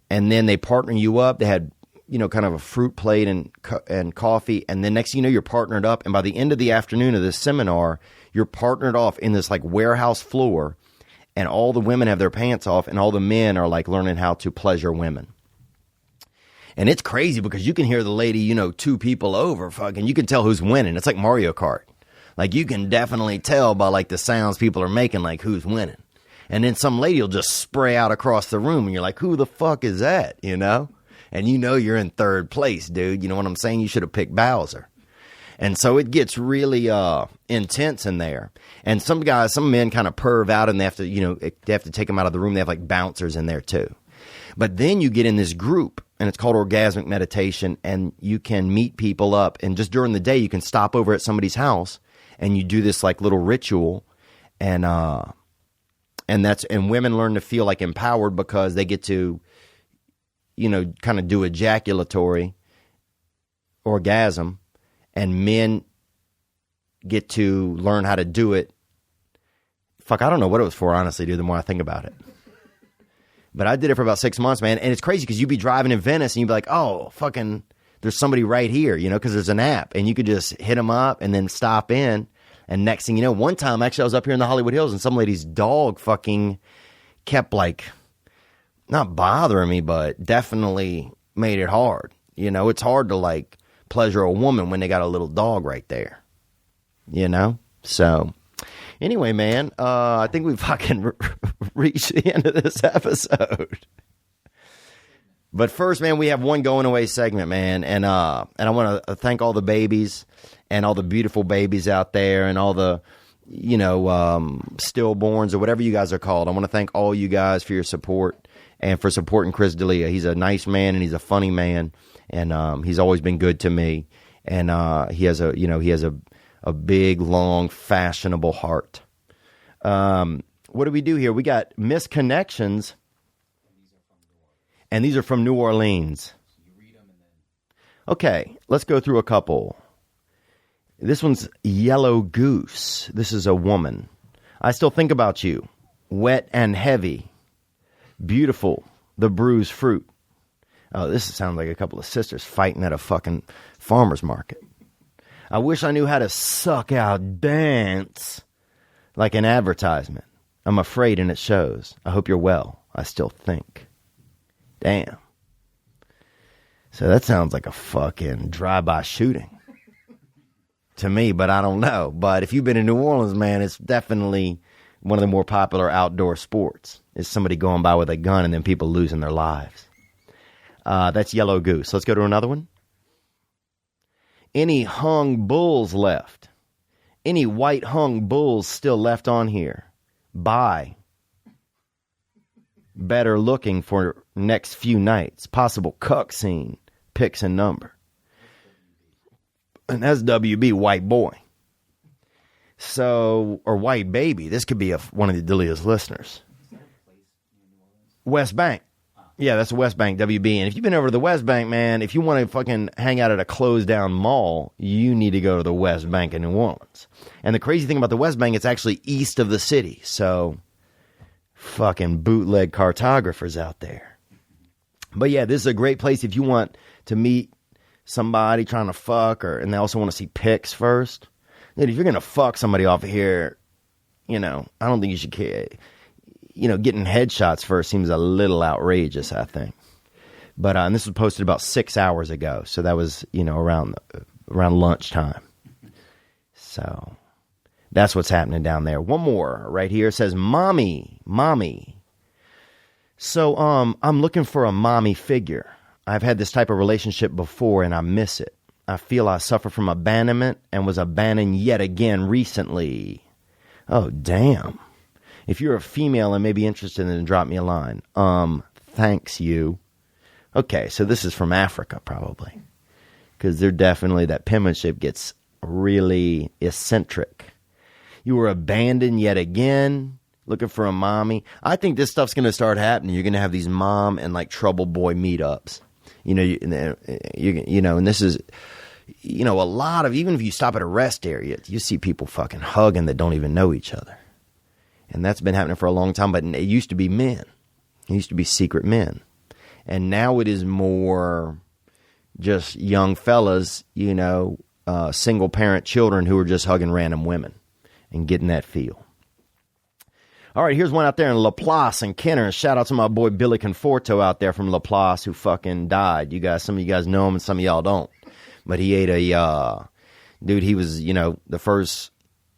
and then they partner you up. They had, you know, kind of a fruit plate and coffee, and then next thing you know, you're partnered up, and by the end of the afternoon of this seminar, you're partnered off in this like warehouse floor, and all the women have their pants off, and all the men are like learning how to pleasure women. And it's crazy because you can hear the lady, you know, two people over, fucking, you can tell who's winning. It's like Mario Kart. Like you can definitely tell by like the sounds people are making, like who's winning. And then some lady will just spray out across the room, and you're like, who the fuck is that, you know? And you know you're in third place, dude. You know what I'm saying? You should have picked Bowser. And so it gets really intense in there. And some men kind of perv out, and they have to, you know, they have to take them out of the room. They have like bouncers in there too. But then you get in this group, and it's called orgasmic meditation, and you can meet people up. And just during the day, you can stop over at somebody's house, and you do this like little ritual, and women learn to feel like empowered because they get to, you know, kind of do ejaculatory orgasm, and men get to learn how to do it. Fuck, I don't know what it was for, honestly, dude, the more I think about it. But I did it for about 6 months, man, and it's crazy because you'd be driving in Venice, and you'd be like, oh, fucking, there's somebody right here, you know, because there's an app, and you could just hit them up and then stop in, and next thing you know, one time, actually, I was up here in the Hollywood Hills, and some lady's dog fucking kept, like, not bothering me, but definitely made it hard. You know, it's hard to, like, pleasure a woman when they got a little dog right there, you know? So, anyway, man, I think we fucking reached the end of this episode. But first, man, we have one going away segment, man, and I want to thank all the babies and all the beautiful babies out there and all the, you know, stillborns or whatever you guys are called. I want to thank all you guys for your support and for supporting Chris D'Elia. He's a nice man, and he's a funny man, and he's always been good to me. And he has a big, long, fashionable heart. What do we do here? We got misconnections, and these are from New Orleans. Okay, let's go through a couple. This one's Yellow Goose. This is a woman. I still think about you. Wet and heavy. Beautiful. The bruised fruit. Oh, this sounds like a couple of sisters fighting at a fucking farmer's market. I wish I knew how to suck out dance like an advertisement. I'm afraid, and it shows. I hope you're well. I still think. Damn. So that sounds like a fucking drive-by shooting to me, but I don't know. But if you've been in New Orleans, man, it's definitely one of the more popular outdoor sports. Is somebody going by with a gun and then people losing their lives. That's yellow goose. Let's go to another one. Any hung bulls left? Any white hung bulls still left on here? Buy. Better looking for next few nights. Possible cuck scene. Pics and number. And that's WB, white boy. So, or white baby. This could be one of the Delia's listeners. West Bank. Yeah, that's the West Bank, WB. And if you've been over to the West Bank, man, if you want to fucking hang out at a closed down mall, you need to go to the West Bank in New Orleans. And the crazy thing about the West Bank, it's actually east of the city. So, fucking bootleg cartographers out there. But yeah, this is a great place if you want to meet somebody trying to fuck, and they also want to see pics first. Dude, if you're going to fuck somebody off of here, I don't think you should care. Getting headshots first seems a little outrageous, I think. But and this was posted about 6 hours ago, so that was around lunchtime. So that's what's happening down there. One more right here. It says, mommy. So I'm looking for a mommy figure. I've had this type of relationship before, and I miss it. I feel I suffer from abandonment and was abandoned yet again recently. Oh, damn. If you're a female and may be interested, then drop me a line. Thanks you. Okay, so this is from Africa, probably. Because they're definitely, that penmanship gets really eccentric. You were abandoned yet again, looking for a mommy. I think this stuff's going to start happening. You're going to have these mom and like trouble boy meetups. And this is, a lot of, even if you stop at a rest area, you see people fucking hugging that don't even know each other. And that's been happening for a long time, but it used to be men. It used to be secret men. And now it is more just young fellas, single parent children who are just hugging random women and getting that feel. All right, here's one out there in Laplace and Kenner. Shout out to my boy Billy Conforto out there from Laplace who fucking died. Some of you guys know him and some of y'all don't. But he ate dude, he was, the first,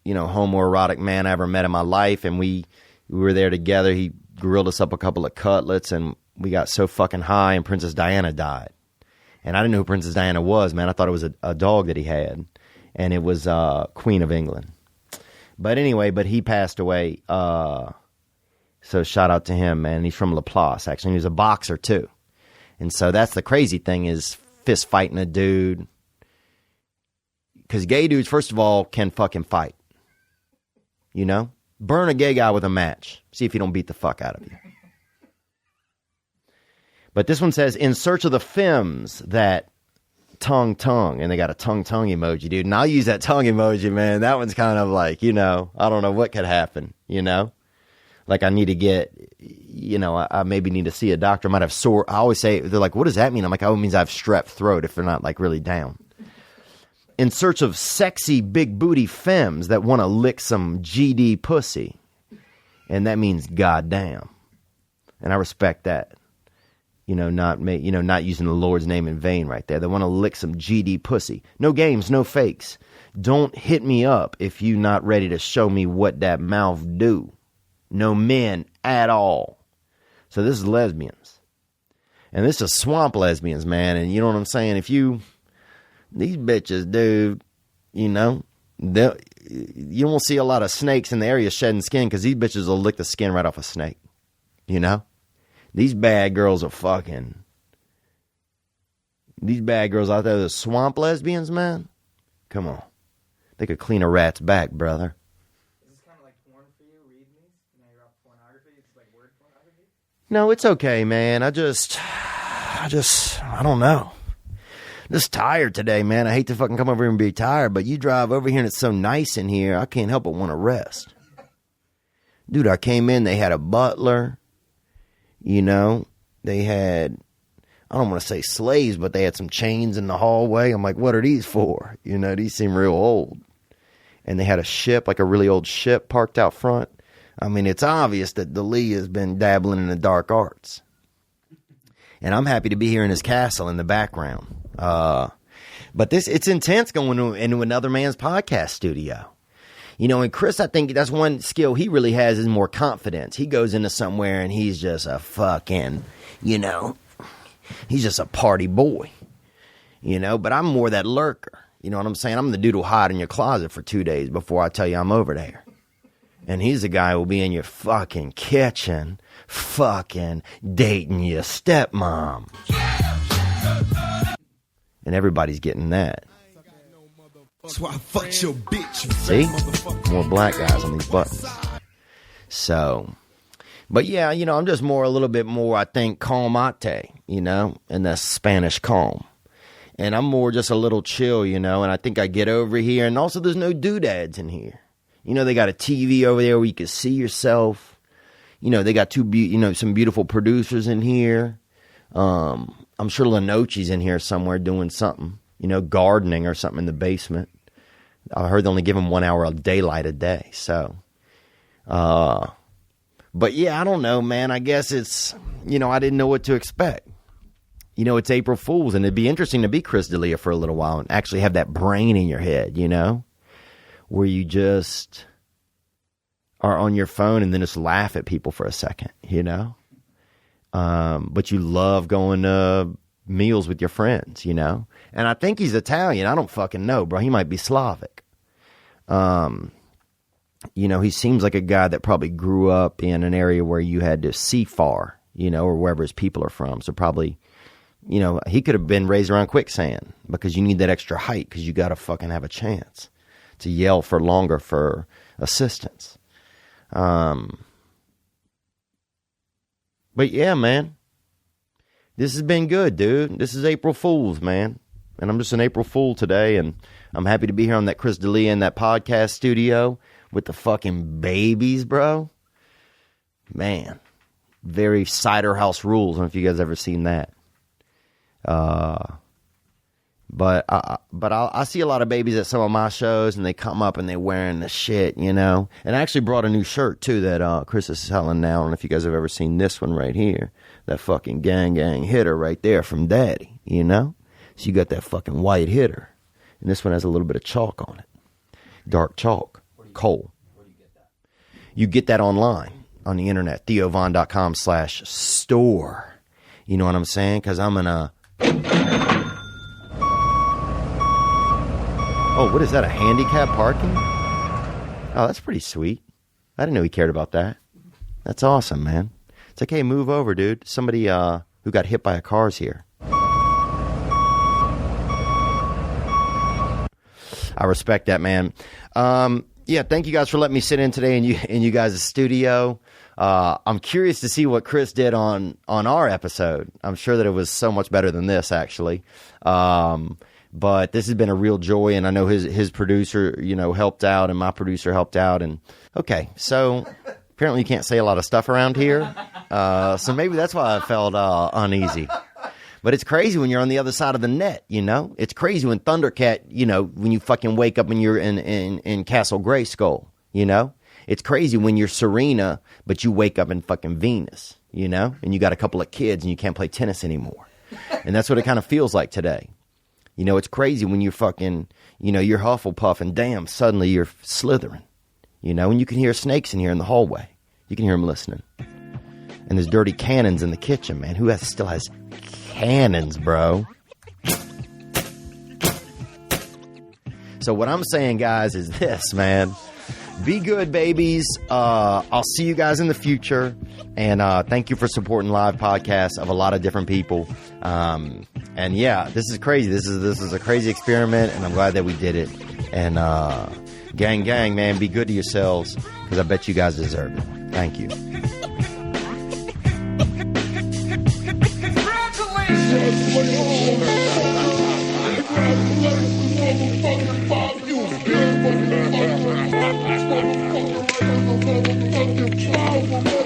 homoerotic man I ever met in my life. And we were there together. He grilled us up a couple of cutlets and we got so fucking high and Princess Diana died. And I didn't know who Princess Diana was, man. I thought it was a dog that he had. And it was Queen of England. But anyway, he passed away. So shout out to him, man. He's from Laplace, actually. He was a boxer, too. And so that's the crazy thing is fist fighting a dude. Because gay dudes, first of all, can fucking fight. Burn a gay guy with a match. See if he don't beat the fuck out of you. But this one says, in search of the femmes that tongue, and they got a tongue emoji, dude. And I'll use that tongue emoji, man. That one's kind of like, I don't know what could happen, Like I need to get, I maybe need to see a doctor. I might have sore. I always say, they're like, what does that mean? I'm like, oh, it means I have strep throat if they're not like really down. In search of sexy big booty femmes that want to lick some GD pussy. And that means goddamn. And I respect that. Not using the Lord's name in vain right there. They want to lick some GD pussy. No games, no fakes. Don't hit me up if you not ready to show me what that mouth do. No men at all. So this is lesbians. And this is swamp lesbians, man. And you know what I'm saying? These bitches, dude, you won't see a lot of snakes in the area shedding skin because these bitches will lick the skin right off a snake. These bad girls are fucking. These bad girls out there, the swamp lesbians, man. Come on. They could clean a rat's back, brother. Is this kind of like porn for you, reading these? Now you're off pornography? It's like word pornography? No, it's okay, man. I don't know. Just tired today, man. I hate to fucking come over here and be tired, but you drive over here and it's so nice in here, I can't help but want to rest. Dude, I came in, they had a butler. They had, I don't want to say slaves, but they had some chains in the hallway. I'm like, what are these for? These seem real old. And they had a ship, like a really old ship parked out front. I mean, it's obvious that Dalia has been dabbling in the dark arts. And I'm happy to be here in his castle in the background. But it's intense going into another man's podcast studio. You know, and Chris, I think that's one skill he really has is more confidence. He goes into somewhere and he's just a fucking, you know, he's just a party boy, you know, but I'm more that lurker. You know what I'm saying? I'm the dude who'll hide in your closet for 2 days before I tell you I'm over there. And he's the guy who'll be in your fucking kitchen, fucking dating your stepmom. And everybody's getting that. So I fucked your bitch, you See? More black guys on these buttons. So, but yeah, you know, I'm just more, a little bit more, I think, calmate, you know, and that's Spanish calm. And I'm more just a little chill, you know, and I think I get over here. And also there's no doodads in here. You know, they got a TV over there where you can see yourself. You know, they got some beautiful producers in here. I'm sure Lenoci's in here somewhere doing something. You know, gardening or something in the basement. I heard they only give him 1 hour of daylight a day. So, but yeah, I don't know, man. I guess it's, you know, I didn't know what to expect. You know, it's April Fool's, and it'd be interesting to be Chris D'Elia for a little while and actually have that brain in your head, you know, where you just are on your phone and then just laugh at people for a second, you know. But you love going to meals with your friends, you know. And I think he's Italian. I don't fucking know, bro. He might be Slavic. You know, he seems like a guy that probably grew up in an area where you had to see far, you know, or wherever his people are from. So probably, you know, he could have been raised around quicksand because you need that extra height because you got to fucking have a chance to yell for longer for assistance. But yeah, man, this has been good, dude. This is April Fool's, man. And I'm just an April Fool today, and I'm happy to be here on that Chris D'Elia in that podcast studio with the fucking babies, bro. Man, very Cider House Rules. I don't know if you guys ever seen that. But I see a lot of babies at some of my shows, and they come up and they wearing the shit, you know. And I actually brought a new shirt too that Chris is selling now. I don't know if you guys have ever seen this one right here, that fucking gang hitter right there from Daddy, you know. So you got that fucking white hitter, and this one has a little bit of chalk on it, dark chalk, coal. Where do you get that? You get that online on the internet, theovon.com/store. You know what I'm saying? Because I'm gonna. Oh, what is that? A handicap parking? Oh, that's pretty sweet. I didn't know he cared about that. That's awesome, man. It's like, hey, move over, dude. Somebody who got hit by a car's here. I respect that, man. Yeah, thank you guys for letting me sit in today in you guys' studio. I'm curious to see what Chris did on our episode. I'm sure that it was so much better than this, actually. But this has been a real joy, and I know his producer, you know, helped out, and my producer helped out. And okay, so apparently you can't say a lot of stuff around here, so maybe that's why I felt uneasy. But it's crazy when you're on the other side of the net, you know? It's crazy when Thundercat, you know, when you fucking wake up and you're in Castle Grayskull, you know? It's crazy when you're Serena, but you wake up in fucking Venus, you know? And you got a couple of kids and you can't play tennis anymore. And that's what it kind of feels like today. You know, it's crazy when you're fucking, you know, you're Hufflepuff and damn, suddenly you're Slytherin, you know? And you can hear snakes in here in the hallway. You can hear them listening. And there's dirty cannons in the kitchen, man. Who still has cannons, bro? So what I'm saying, guys, is this, man. Be good, babies. I'll see you guys in the future. And thank you for supporting live podcasts of a lot of different people. And yeah, this is crazy. This is a crazy experiment, and I'm glad that we did it. And gang, man, be good to yourselves, because I bet you guys deserve it. Thank you. Congratulations.